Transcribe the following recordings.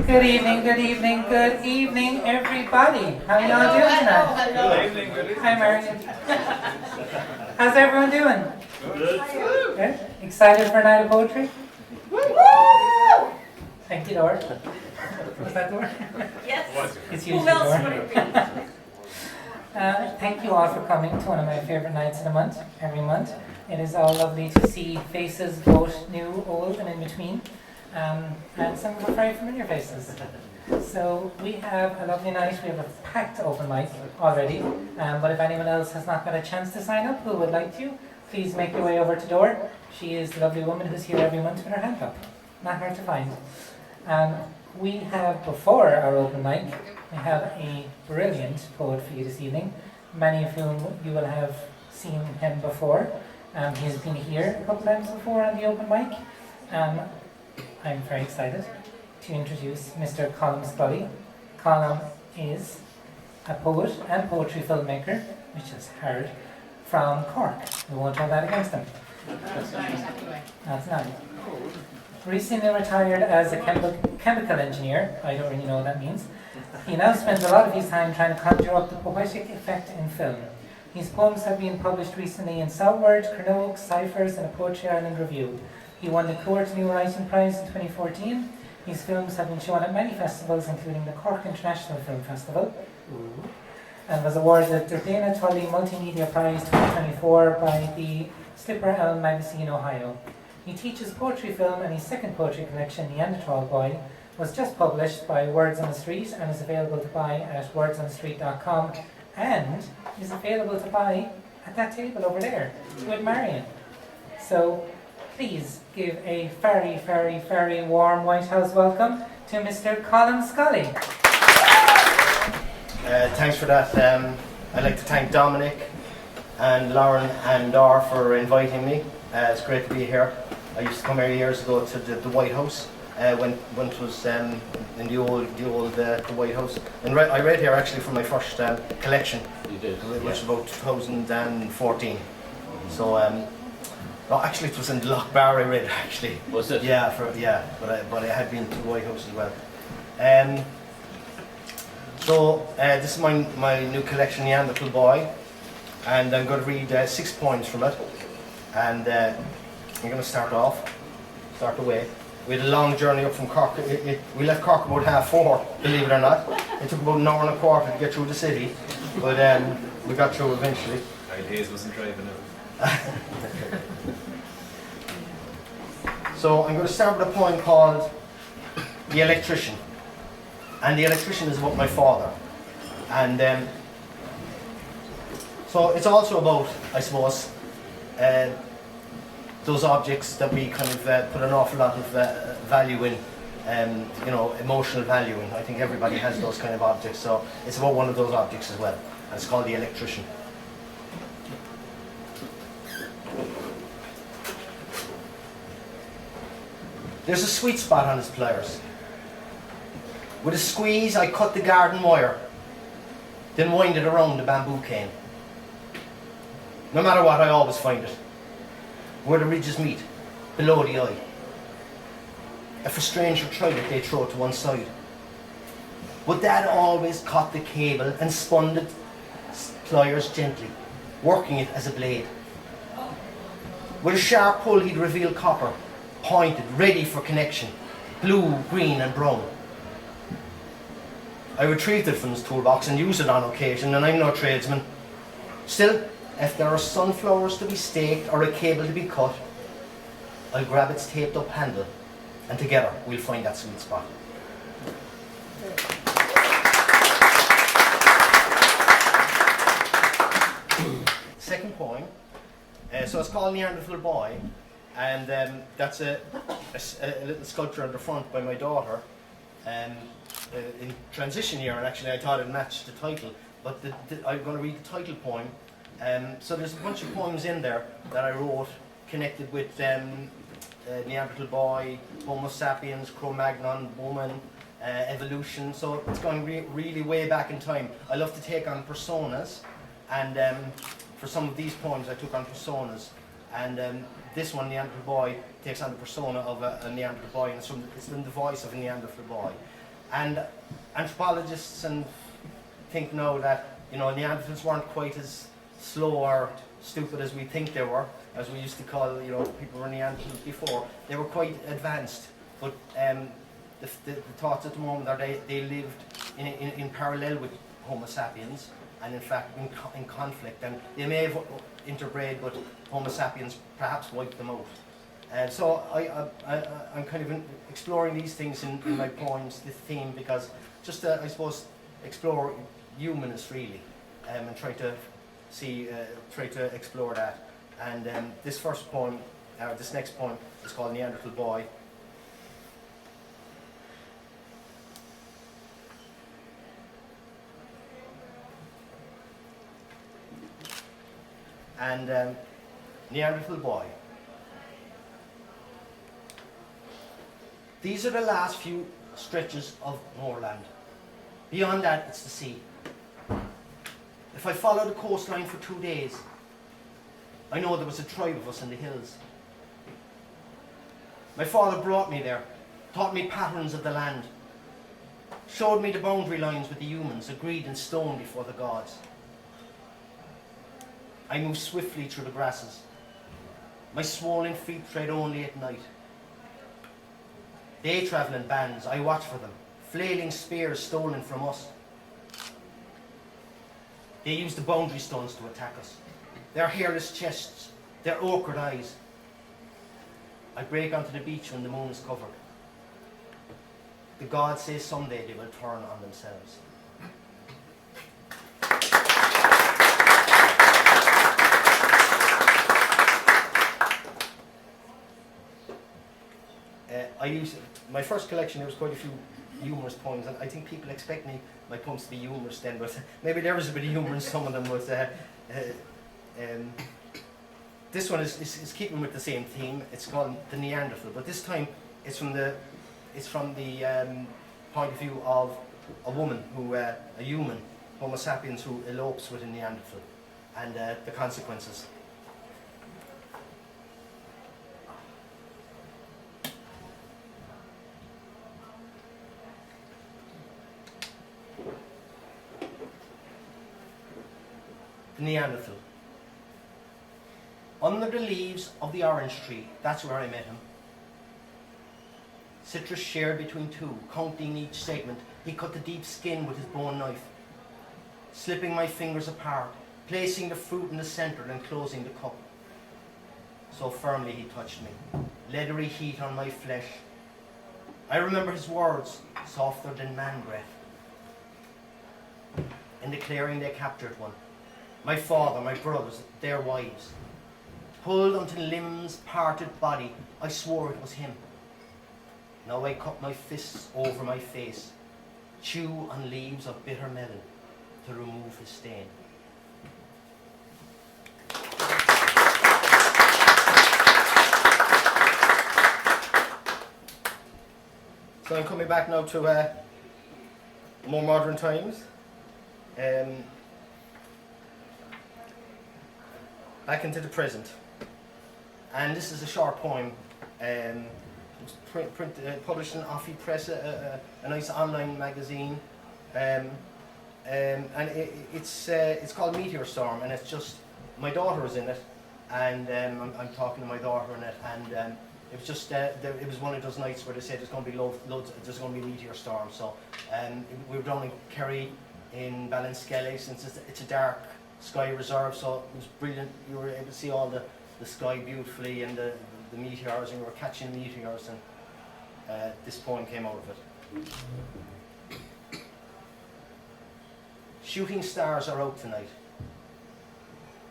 Good evening, good evening, good evening, everybody. How y'all doing tonight? Good evening, good evening. Hi, Marion. How's everyone doing? Good. Good? Excited for a night of poetry? Thank you, Dora. Was that Dora? Yes. It's Who usually else Dora. would it be? Thank you all for coming to one of my favorite nights of the month, every month. It is all lovely to see faces, both new, old, and in between. And some of the very familiar faces. So we have a lovely night. We have a packed open mic already. But if anyone else has not got a chance to sign up who would like to, please make your way over to Dor. She is the lovely woman who's here every month with her hand up. Not hard to find. We have, before our open mic, we have a brilliant poet for you this evening, many of whom you will have seen him before. He's been here a couple times before on the open mic. I'm very excited to introduce Mr. Colm Scully. Colm is a poet and poetry filmmaker, which is hard, from Cork. We won't have that against him. That's nice. Recently retired as a chemical engineer. I don't really know what that means. He now spends a lot of his time trying to conjure up the poetic effect in film. His poems have been published recently in Southward, Cronoke, Cyphers, and a Poetry Ireland review. He won the Court New Writing Prize in 2014. His films have been shown at many festivals, including the Cork International Film Festival, and was awarded the Dana Tully Multimedia Prize 2024 by the Slipper Elm magazine, Ohio. He teaches poetry film, and his second poetry collection, Neanderthal Boy, was just published by Words on the Street and is available to buy at wordsonthestreet.com and is available to buy at that table over there with Marion. So please give a very, very, very warm White House welcome to Mr. Colm Scully. Thanks for that. I'd like to thank Dominic and Lauren and Dor for inviting me. It's great to be here. I used to come here years ago to the White House when it was in the old the White House. And I read here actually for my first collection. You did. Which was about 2014. So no, actually it was in Lochbar I read actually. Was it? Yeah, but I had been to the White House as well. So this is my new collection, Neanderthal Boy, and I'm going to read 6 poems from it. And I'm going to start away. We had a long journey up from Cork. We left Cork about 4:30, believe it or not. It took about an hour and a quarter to get through the city, but we got through eventually. Kyle Hayes wasn't driving it. So I'm going to start with a poem called The Electrician. And the electrician is about my father. And so it's also about, I suppose, those objects that we kind of put an awful lot of value in, emotional value in. I think everybody has those kind of objects, so it's about one of those objects as well. And it's called The Electrician. There's a sweet spot on his pliers. With a squeeze, I cut the garden wire, then wind it around the bamboo cane. No matter what, I always find it, where the ridges meet, below the eye. If a stranger tried it, they'd throw it to one side. But Dad always caught the cable and spun the pliers gently, working it as a blade. With a sharp pull, he'd reveal copper, pointed, ready for connection, blue, green and brown. I retrieved it from his toolbox and used it on occasion, and I'm no tradesman. Still, if there are sunflowers to be staked or a cable to be cut, I'll grab its taped up handle, and together we'll find that sweet spot. Second poem, so it's called Neanderthal Boy, and that's a little sculpture on the front by my daughter. In transition here, and actually I thought it matched the title, but I'm going to read the title poem. So there's a bunch of poems in there that I wrote connected with Neanderthal Boy, Homo sapiens, Cro-Magnon, woman, evolution. So it's going really way back in time. I love to take on personas, and for some of these poems I took on personas, and this one, Neanderthal Boy, takes on the persona of a Neanderthal boy, and it's in the voice of a Neanderthal boy. And anthropologists and think now that, you know, Neanderthals weren't quite as slow or stupid as we think they were, as we used to call, you know, people were Neanderthals before. They were quite advanced, but the thoughts at the moment are they lived in parallel with Homo sapiens, and in fact in conflict, and they may have interbred, but Homo sapiens perhaps wiped them out. So I'm kind of exploring these things in my poems, this theme, because just to, I suppose, explore humanness really, and try to explore that. And this first poem, this next poem, is called Neanderthal Boy. And Neanderthal Boy. These are the last few stretches of moorland. Beyond that, it's the sea. If I follow the coastline for 2 days, I know there was a tribe of us in the hills. My father brought me there, taught me patterns of the land, showed me the boundary lines with the humans, agreed in stone before the gods. I moved swiftly through the grasses. My swollen feet tread only at night. They travel in bands, I watch for them, flailing spears stolen from us. They use the boundary stones to attack us. Their hairless chests, their ochred eyes. I break onto the beach when the moon is covered. The gods say someday they will turn on themselves. My first collection, there was quite a few humorous poems, and I think people expect my poems to be humorous then, but maybe there was a bit of humour in some of them. But this one is keeping with the same theme. It's called the Neanderthal, but this time it's from the point of view of a woman a human, Homo sapiens, who elopes with a Neanderthal, and the consequences. Neanderthal. Under the leaves of the orange tree, that's where I met him. Citrus shared between two, counting each segment, he cut the deep skin with his bone knife, slipping my fingers apart, placing the fruit in the center and closing the cup. So firmly he touched me, leathery heat on my flesh. I remember his words, softer than man breath. In the clearing they captured one. My father, my brothers, their wives. Pulled unto limbs, parted body, I swore it was him. Now I cut my fists over my face, chew on leaves of bitter melon to remove his stain. So I'm coming back now to more modern times. Back into the present. And this is a short poem, published in Offie Press, a nice online magazine. And it's called Meteor Storm, and it's just, my daughter is in it, and I'm talking to my daughter in it, and it was just, it was one of those nights where they said there's going to be loads, there's going to be a meteor storm. So we were down in Kerry in Ballinskelly, since it's a dark sky reserve, so it was brilliant. You were able to see all the sky beautifully, and the meteors, and you were catching meteors, and this poem came out of it. Shooting stars are out tonight.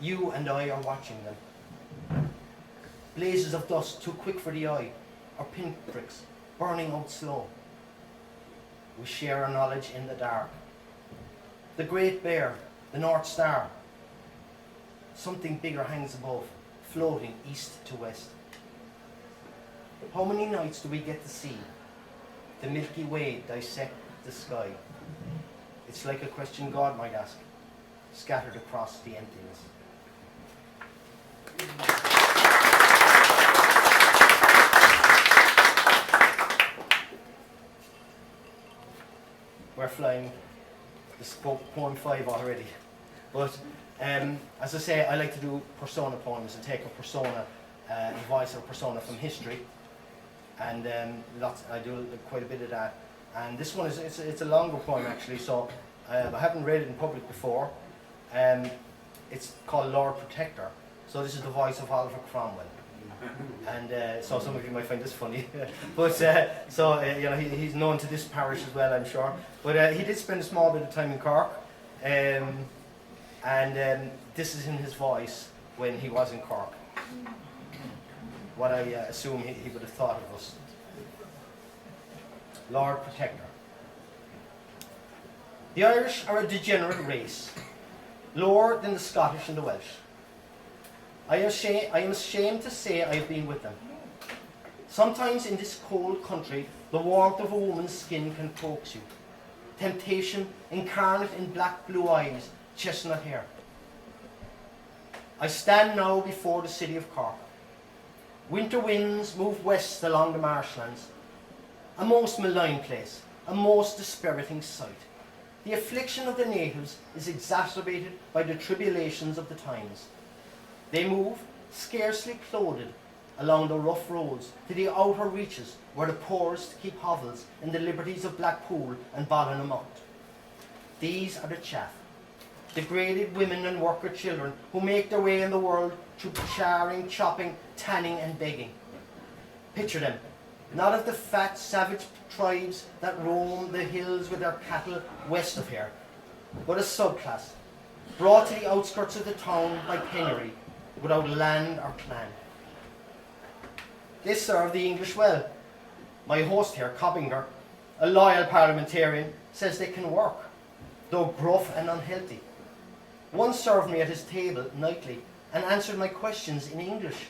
You and I are watching them. Blazes of dust too quick for the eye, or pinpricks burning out slow. We share our knowledge in the dark. The Great Bear, the North Star. Something bigger hangs above, floating east to west. How many nights do we get to see the Milky Way dissect the sky? It's like a question God might ask, scattered across the emptiness. we're flying this poem 5 already. But as I say, I like to do persona poems and take a persona, the voice of a persona from history. And I do quite a bit of that. And this one it's a longer poem actually, so I haven't read it in public before. It's called Lord Protector. So this is the voice of Oliver Cromwell. And so some of you might find this funny. But you know, he's known to this parish as well, I'm sure. But he did spend a small bit of time in Cork. And this is in his voice when he was in Cork. What I assume he would have thought of us. Lord Protector. The Irish are a degenerate race, lower than the Scottish and the Welsh. I am ashamed to say I have been with them. Sometimes in this cold country, the warmth of a woman's skin can coax you. Temptation incarnate in black blue eyes, chestnut hair. I stand now before the city of Cork. Winter winds move west along the marshlands. A most malign place, a most dispiriting sight. The affliction of the natives is exacerbated by the tribulations of the times. They move, scarcely clothed, along the rough roads to the outer reaches where the poorest keep hovels in the liberties of Blackpool and Ballinamount. These are the chaff, degraded women and worker children who make their way in the world through charring, chopping, tanning and begging. Picture them, not of the fat, savage tribes that roam the hills with their cattle west of here, but a subclass, brought to the outskirts of the town by penury, without land or clan. They serve the English well. My host here, Cobbinger, a loyal parliamentarian, says they can work, though gruff and unhealthy. One served me at his table nightly and answered my questions in English.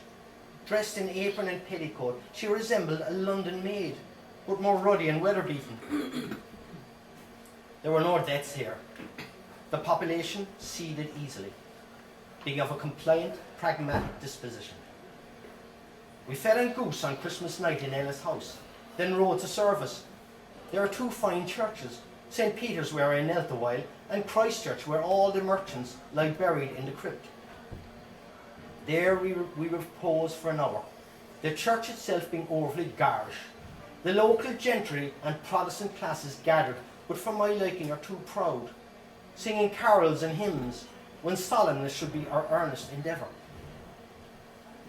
Dressed in apron and petticoat, she resembled a London maid, but more ruddy and weather-beaten. There were no deaths here. The population ceded easily, being of a compliant, pragmatic disposition. We fed on goose on Christmas night in Ella's house, then rode to service. There are 2 fine churches, St. Peter's where I knelt a while, and Christchurch where all the merchants lie buried in the crypt. There we reposed for an hour, the church itself being overly garish. The local gentry and Protestant classes gathered, but for my liking are too proud, singing carols and hymns, when solemnness should be our earnest endeavour.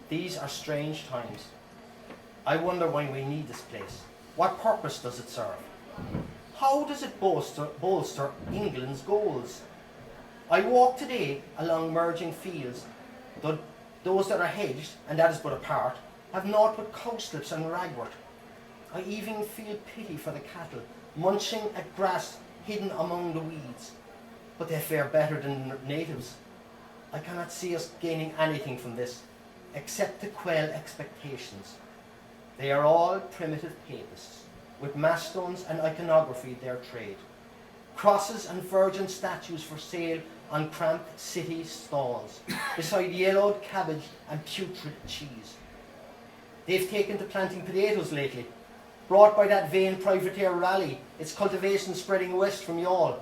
These are strange times. I wonder why we need this place. What purpose does it serve? How does it bolster England's goals? I walk today along merging fields, though those that are hedged, and that is but a part, have naught but cowslips and ragwort. I even feel pity for the cattle, munching at grass hidden among the weeds. But they fare better than natives. I cannot see us gaining anything from this, except to quell expectations. They are all primitive papists, with mastons and iconography their trade. Crosses and virgin statues for sale on cramped city stalls, beside yellowed cabbage and putrid cheese. They've taken to planting potatoes lately, brought by that vain privateer Raleigh, its cultivation spreading west from Youghal.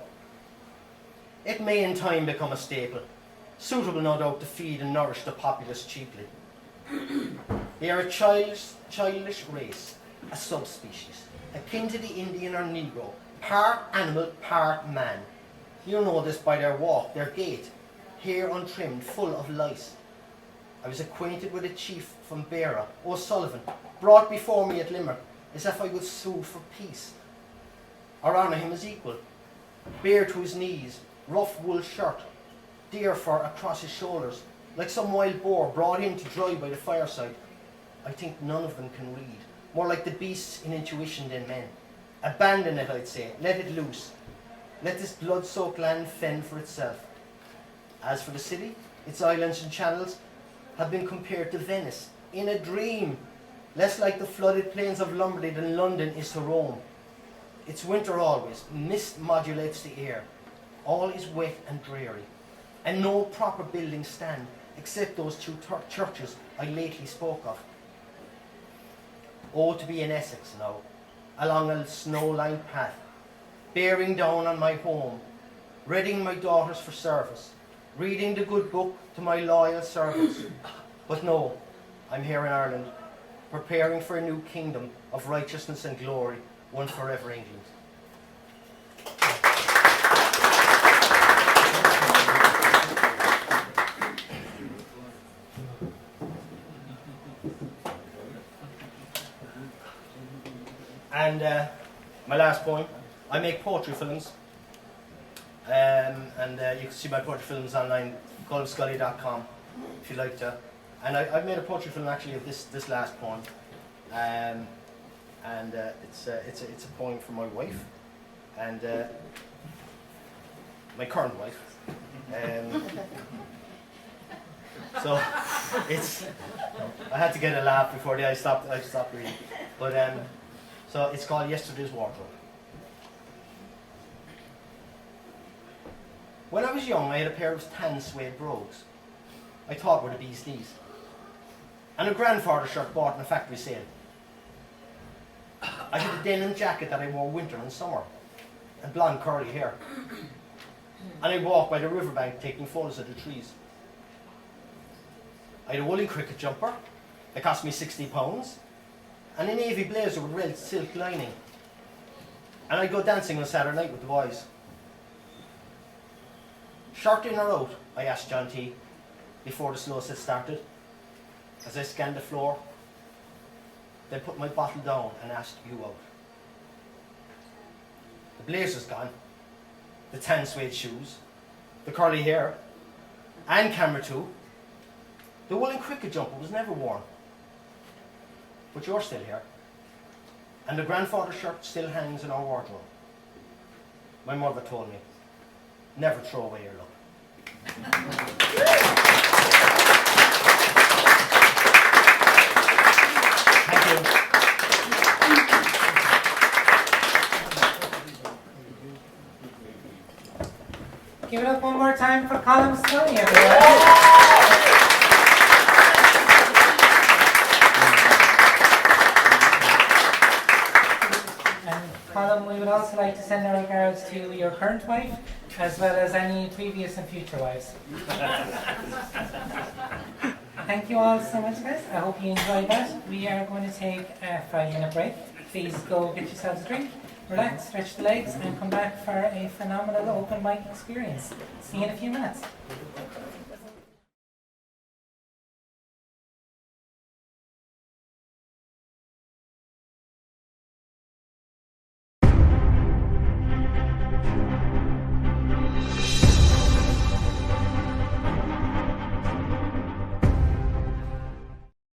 It may in time become a staple, suitable no doubt to feed and nourish the populace cheaply. They are a childish race, a subspecies, akin to the Indian or Negro, part animal, part man. You know this by their walk, their gait, hair untrimmed, full of lice. I was acquainted with a chief from Beara, O'Sullivan, brought before me at Limerick, as if I would sue for peace, or honour him as equal. Bare to his knees, rough wool shirt, deer fur across his shoulders, like some wild boar brought in to dry by the fireside. I think none of them can read, more like the beasts in intuition than men. Abandon it, I'd say, let it loose. Let this blood-soaked land fend for itself. As for the city, its islands and channels have been compared to Venice, in a dream, less like the flooded plains of Lombardy than London is to Rome. It's winter always, mist modulates the air, all is wet and dreary, and no proper buildings stand, except those 2 churches I lately spoke of. Oh, to be in Essex now, along a snow-lined path, bearing down on my home, readying my daughters for service, reading the good book to my loyal servants. But no, I'm here in Ireland, preparing for a new kingdom of righteousness and glory, one forever England. And my last point, I make poetry films. You can see my poetry films online, colmscully.com, if you like to. And I've made a poetry film actually of this last poem. It's a poem for my wife, and my current wife. So I had to get a laugh before I stopped reading. But so it's called Yesterday's Wardrobe. When I was young, I had a pair of tan suede brogues. I thought were the bee's knees. And a grandfather shirt bought in a factory sale. I had a denim jacket that I wore winter and summer, and blonde curly hair. And I'd walk by the riverbank taking photos of the trees. I had a woolly cricket jumper that cost me £60, and a navy blazer with red silk lining. And I'd go dancing on Saturday night with the boys. Shirt in or out? I asked John T. before the snow set started. As I scanned the floor, then put my bottle down and asked you out. The blazer's gone, the tan suede shoes, the curly hair, and camera too. The woolen cricket jumper was never worn. But you're still here. And the grandfather shirt still hangs in our wardrobe. My mother told me, never throw away your luck. Thank you. Give it up one more time for Colm Scully, everyone. Colm, we would also like to send our regards to your current wife, as well as any previous and future wives. Thank you all so much, guys. I hope you enjoyed that. We are going to take a 5-minute break. Please go get yourselves a drink, relax, stretch the legs, and come back for a phenomenal open mic experience. See you in a few minutes.